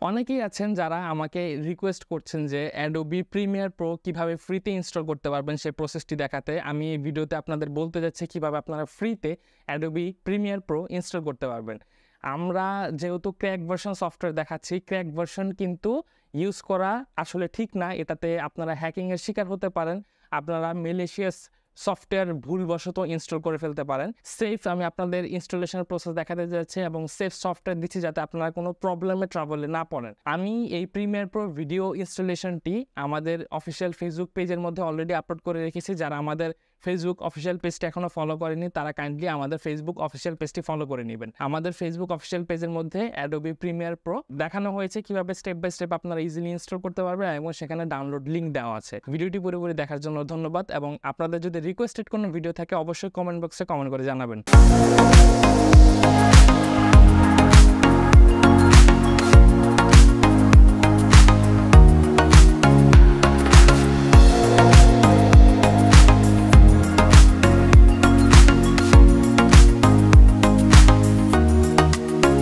অনেকেই আছেন যারা আমাকে রিকোয়েস্ট করছেন যে Adobe Premiere Pro কিভাবে ফ্রিতে ইনস্টল করতে পারবেন সেই প্রসেসটি দেখাতে। আমি এই ভিডিওতে আপনাদের বলতে যাচ্ছি কিভাবে আপনারা ফ্রিতে Adobe Premiere Pro ইনস্টল করতে পারবেন। আমরা যেহেতু ক্র্যাক ভার্সন সফটওয়্যার দেখাচ্ছি, ক্র্যাক ভার্সন কিন্তু ইউজ করা আসলে ঠিক না। এটাতে আপনারা হ্যাকিংয়ের শিকার হতে পারেন, আপনারা ম্যালিশিয়াস সফটওয়্যার ভুলবশত ইনস্টল করে ফেলতে পারেন। সেফ আমি আপনাদের ইনস্টলেশনের প্রসেস দেখাতে যাচ্ছি এবং সেফ সফটওয়্যার দিচ্ছি যাতে আপনারা কোনো প্রবলেমে ট্রাভেলে না পড়েন। আমি এই প্রিমিয়ার প্রো ভিডিও ইনস্টলেশনটি আমাদের অফিসিয়াল ফেসবুক পেজের মধ্যে অলরেডি আপলোড করে রেখেছি। যারা আমাদের ফেসবুক অফিসিয়াল পেজটি এখনও ফলো করেনি তারা কাইন্ডলি আমাদের ফেসবুক অফিসিয়াল পেজটি ফলো করে নেবেন। আমাদের ফেসবুক অফিসিয়াল পেজের মধ্যে Adobe Premiere Pro দেখানো হয়েছে কিভাবে স্টেপ বাই স্টেপ আপনারা ইজিলি ইনস্টল করতে পারবেন এবং সেখানে ডাউনলোড লিঙ্ক দেওয়া আছে। ভিডিওটি পুরোপুরি দেখার জন্য ধন্যবাদ এবং আপনাদের যদি রিকোয়েস্টেড কোনো ভিডিও থাকে অবশ্যই কমেন্ট বক্সে কমেন্ট করে জানাবেন।